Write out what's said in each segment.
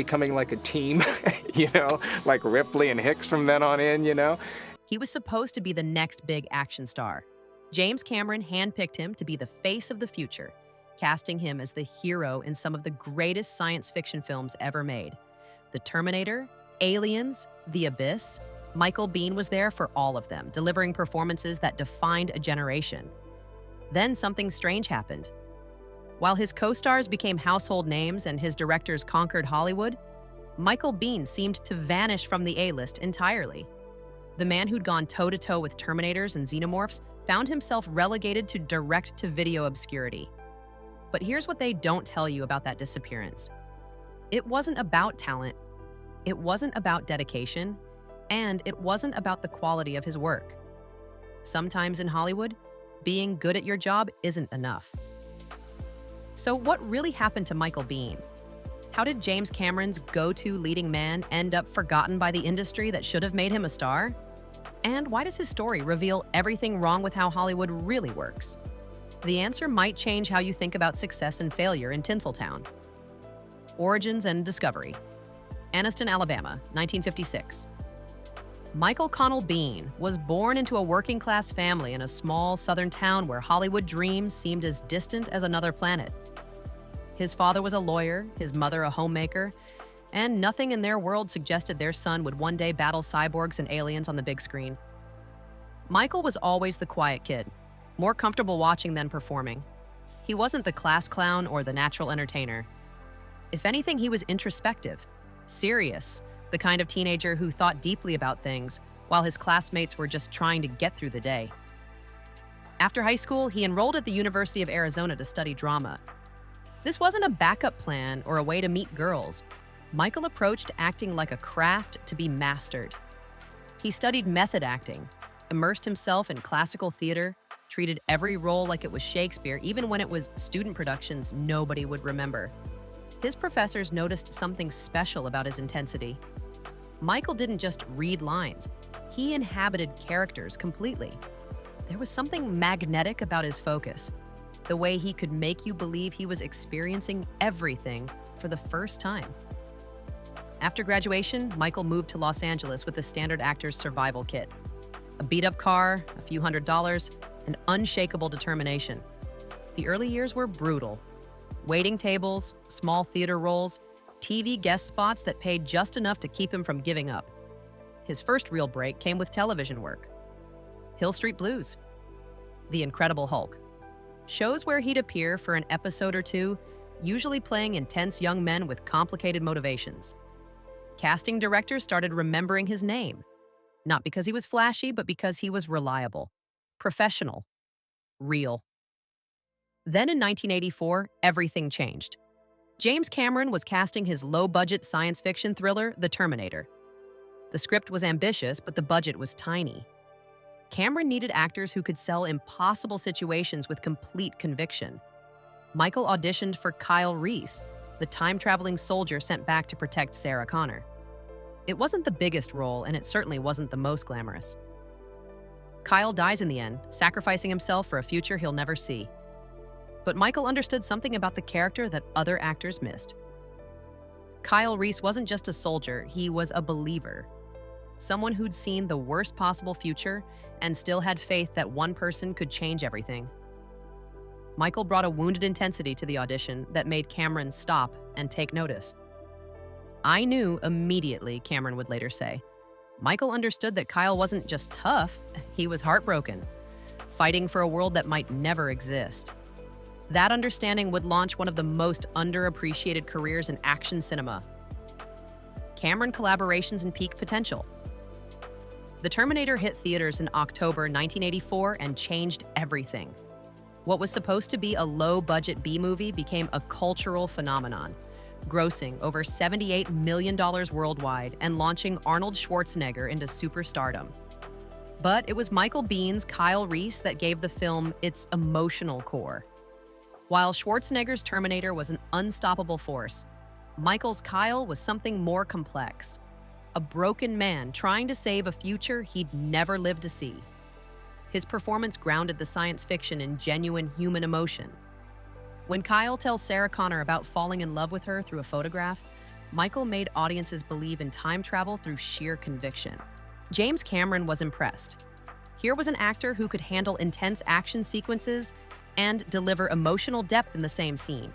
becoming like a team, like Ripley and Hicks from then on in. He was supposed to be the next big action star. James Cameron handpicked him to be the face of the future, casting him as the hero in some of the greatest science fiction films ever made. The Terminator, Aliens, The Abyss. Michael Biehn was there for all of them, delivering performances that defined a generation. Then something strange happened. While his co-stars became household names and his directors conquered Hollywood, Michael Biehn seemed to vanish from the A-list entirely. The man who'd gone toe-to-toe with Terminators and Xenomorphs found himself relegated to direct-to-video obscurity. But here's what they don't tell you about that disappearance. It wasn't about talent, it wasn't about dedication, and it wasn't about the quality of his work. Sometimes in Hollywood, being good at your job isn't enough. So what really happened to Michael Biehn? How did James Cameron's go-to leading man end up forgotten by the industry that should have made him a star? And why does his story reveal everything wrong with how Hollywood really works? The answer might change how you think about success and failure in Tinseltown. Origins and discovery. Anniston, Alabama, 1956. Michael Connell Biehn was born into a working-class family in a small southern town where Hollywood dreams seemed as distant as another planet. His father was a lawyer, his mother a homemaker, and nothing in their world suggested their son would one day battle cyborgs and aliens on the big screen. Michael was always the quiet kid, more comfortable watching than performing. He wasn't the class clown or the natural entertainer. If anything, he was introspective, serious, the kind of teenager who thought deeply about things while his classmates were just trying to get through the day. After high school, he enrolled at the University of Arizona to study drama. This wasn't a backup plan or a way to meet girls. Michael approached acting like a craft to be mastered. He studied method acting, immersed himself in classical theater, treated every role like it was Shakespeare, even when it was student productions nobody would remember. His professors noticed something special about his intensity. Michael didn't just read lines, he inhabited characters completely. There was something magnetic about his focus, the way he could make you believe he was experiencing everything for the first time. After graduation, Michael moved to Los Angeles with the standard actor's survival kit. A beat-up car, a few $100s, and unshakable determination. The early years were brutal. Waiting tables, small theater roles, TV guest spots that paid just enough to keep him from giving up. His first real break came with television work. Hill Street Blues, The Incredible Hulk. Shows where he'd appear for an episode or two, usually playing intense young men with complicated motivations. Casting directors started remembering his name, not because he was flashy, but because he was reliable, professional, real. Then in 1984, everything changed. James Cameron was casting his low-budget science fiction thriller, The Terminator. The script was ambitious, but the budget was tiny. Cameron needed actors who could sell impossible situations with complete conviction. Michael auditioned for Kyle Reese, the time-traveling soldier sent back to protect Sarah Connor. It wasn't the biggest role, and it certainly wasn't the most glamorous. Kyle dies in the end, sacrificing himself for a future he'll never see. But Michael understood something about the character that other actors missed. Kyle Reese wasn't just a soldier, he was a believer. Someone who'd seen the worst possible future and still had faith that one person could change everything. Michael brought a wounded intensity to the audition that made Cameron stop and take notice. "I knew immediately," Cameron would later say. Michael understood that Kyle wasn't just tough, he was heartbroken, fighting for a world that might never exist. That understanding would launch one of the most underappreciated careers in action cinema. Cameron collaborations and peak potential. The Terminator hit theaters in October 1984 and changed everything. What was supposed to be a low-budget B-movie became a cultural phenomenon, grossing over $78 million worldwide and launching Arnold Schwarzenegger into superstardom. But it was Michael Biehn's Kyle Reese that gave the film its emotional core. While Schwarzenegger's Terminator was an unstoppable force, Michael's Kyle was something more complex. A broken man trying to save a future he'd never lived to see. His performance grounded the science fiction in genuine human emotion. When Kyle tells Sarah Connor about falling in love with her through a photograph, Michael made audiences believe in time travel through sheer conviction. James Cameron was impressed. Here was an actor who could handle intense action sequences and deliver emotional depth in the same scene.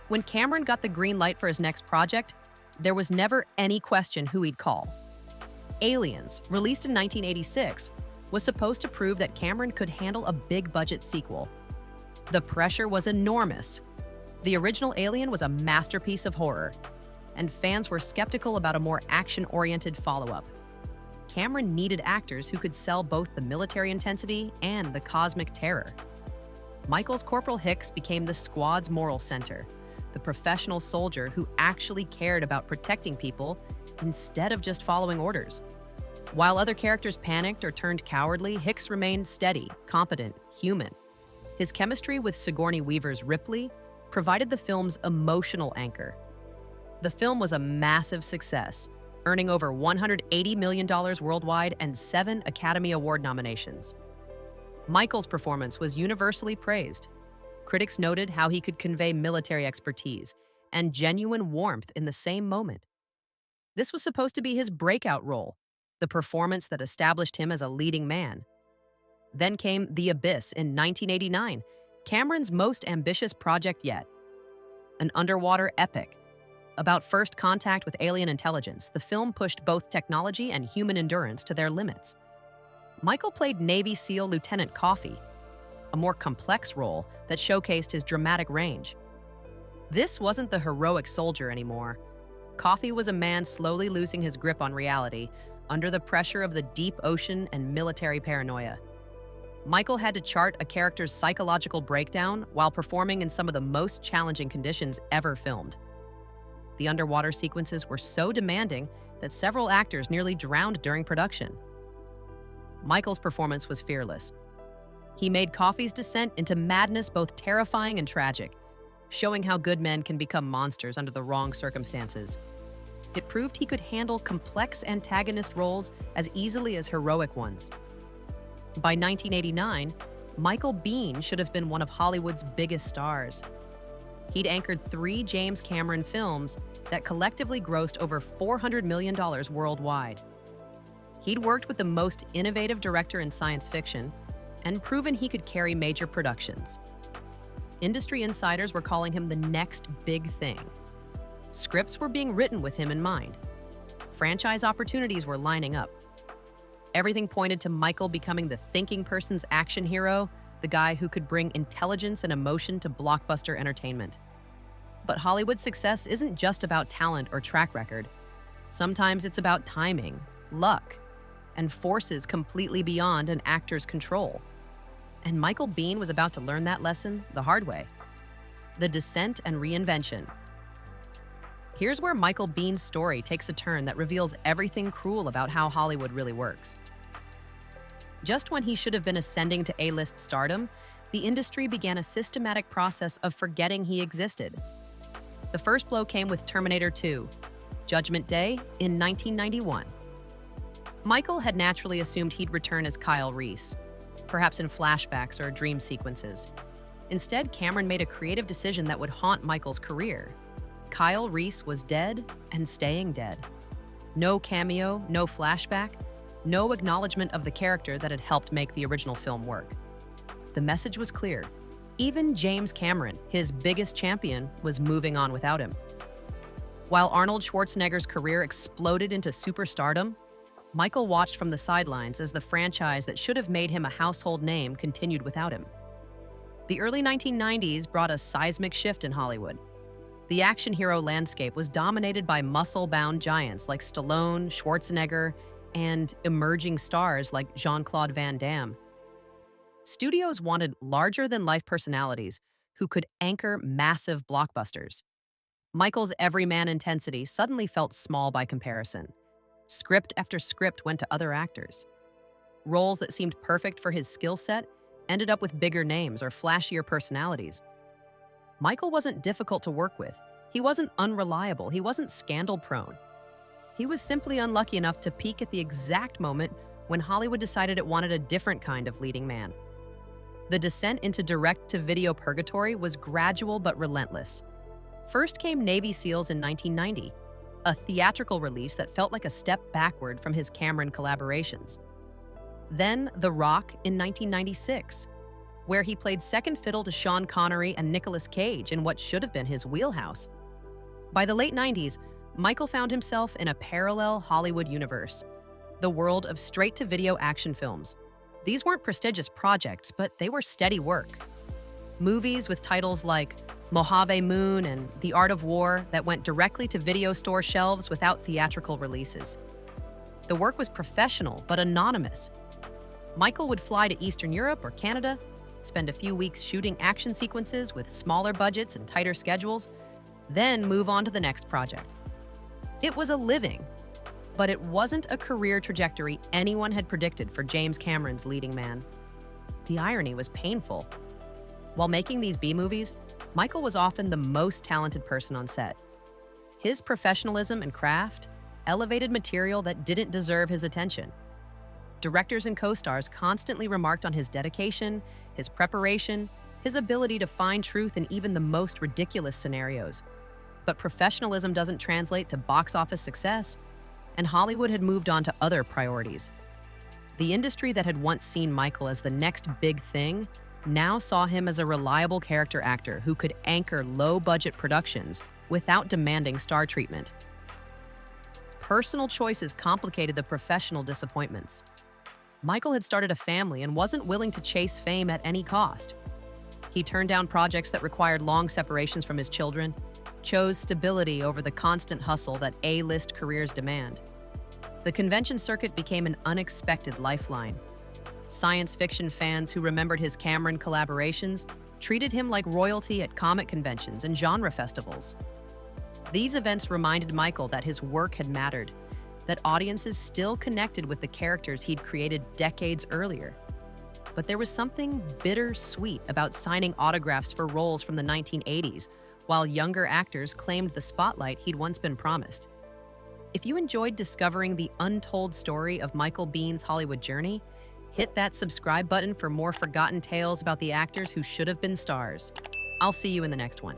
When Cameron got the green light for his next project, there was never any question who he'd call. Aliens, released in 1986, was supposed to prove that Cameron could handle a big-budget sequel. The pressure was enormous. The original Alien was a masterpiece of horror, and fans were skeptical about a more action-oriented follow-up. Cameron needed actors who could sell both the military intensity and the cosmic terror. Michael's Corporal Hicks became the squad's moral center, the professional soldier who actually cared about protecting people instead of just following orders. While other characters panicked or turned cowardly, Hicks remained steady, competent, human. His chemistry with Sigourney Weaver's Ripley provided the film's emotional anchor. The film was a massive success, earning over $180 million worldwide and 7 Academy Award nominations. Michael's performance was universally praised. Critics noted how he could convey military expertise and genuine warmth in the same moment. This was supposed to be his breakout role, the performance that established him as a leading man. Then came The Abyss in 1989, Cameron's most ambitious project yet. An underwater epic. About first contact with alien intelligence, the film pushed both technology and human endurance to their limits. Michael played Navy SEAL Lieutenant Coffey, a more complex role that showcased his dramatic range. This wasn't the heroic soldier anymore. Coffey was a man slowly losing his grip on reality under the pressure of the deep ocean and military paranoia. Michael had to chart a character's psychological breakdown while performing in some of the most challenging conditions ever filmed. The underwater sequences were so demanding that several actors nearly drowned during production. Michael's performance was fearless. He made Coffey's descent into madness both terrifying and tragic, showing how good men can become monsters under the wrong circumstances. It proved he could handle complex antagonist roles as easily as heroic ones. By 1989, Michael Biehn should have been one of Hollywood's biggest stars. He'd anchored 3 James Cameron films that collectively grossed over $400 million worldwide. He'd worked with the most innovative director in science fiction and proven he could carry major productions. Industry insiders were calling him the next big thing. Scripts were being written with him in mind. Franchise opportunities were lining up. Everything pointed to Michael becoming the thinking person's action hero, the guy who could bring intelligence and emotion to blockbuster entertainment. But Hollywood success isn't just about talent or track record. Sometimes it's about timing, luck, and forces completely beyond an actor's control. And Michael Biehn was about to learn that lesson the hard way. The descent and reinvention. Here's where Michael Biehn's story takes a turn that reveals everything cruel about how Hollywood really works. Just when he should have been ascending to A-list stardom, the industry began a systematic process of forgetting he existed. The first blow came with Terminator 2, Judgment Day, in 1991. Michael had naturally assumed he'd return as Kyle Reese, perhaps in flashbacks or dream sequences. Instead, Cameron made a creative decision that would haunt Michael's career. Kyle Reese was dead and staying dead. No cameo, no flashback, no acknowledgement of the character that had helped make the original film work. The message was clear. Even James Cameron, his biggest champion, was moving on without him. While Arnold Schwarzenegger's career exploded into superstardom, Michael watched from the sidelines as the franchise that should have made him a household name continued without him. The early 1990s brought a seismic shift in Hollywood. The action hero landscape was dominated by muscle-bound giants like Stallone, Schwarzenegger, and emerging stars like Jean-Claude Van Damme. Studios wanted larger-than-life personalities who could anchor massive blockbusters. Michael's everyman intensity suddenly felt small by comparison. Script after script went to other actors. Roles that seemed perfect for his skill set ended up with bigger names or flashier personalities. Michael wasn't difficult to work with. He wasn't unreliable. He wasn't scandal-prone. He was simply unlucky enough to peak at the exact moment when Hollywood decided it wanted a different kind of leading man. The descent into direct-to-video purgatory was gradual but relentless. First came Navy SEALs in 1990, a theatrical release that felt like a step backward from his Cameron collaborations. Then The Rock in 1996, where he played second fiddle to Sean Connery and Nicolas Cage in what should have been his wheelhouse. By the late 90s, Michael found himself in a parallel Hollywood universe, the world of straight-to-video action films. These weren't prestigious projects, but they were steady work. Movies with titles like Mojave Moon and The Art of War that went directly to video store shelves without theatrical releases. The work was professional but anonymous. Michael would fly to Eastern Europe or Canada, spend a few weeks shooting action sequences with smaller budgets and tighter schedules, then move on to the next project. It was a living, but it wasn't a career trajectory anyone had predicted for James Cameron's leading man. The irony was painful. While making these B-movies, Michael was often the most talented person on set. His professionalism and craft elevated material that didn't deserve his attention. Directors and co-stars constantly remarked on his dedication, his preparation, his ability to find truth in even the most ridiculous scenarios. But professionalism doesn't translate to box office success, and Hollywood had moved on to other priorities. The industry that had once seen Michael as the next big thing now saw him as a reliable character actor who could anchor low-budget productions without demanding star treatment. Personal choices complicated the professional disappointments. Michael had started a family and wasn't willing to chase fame at any cost. He turned down projects that required long separations from his children, chose stability over the constant hustle that A-list careers demand. The convention circuit became an unexpected lifeline. Science fiction fans who remembered his Cameron collaborations treated him like royalty at comic conventions and genre festivals. These events reminded Michael that his work had mattered, that audiences still connected with the characters he'd created decades earlier. But there was something bittersweet about signing autographs for roles from the 1980s, while younger actors claimed the spotlight he'd once been promised. If you enjoyed discovering the untold story of Michael Biehn's Hollywood journey, hit that subscribe button for more forgotten tales about the actors who should have been stars. I'll see you in the next one.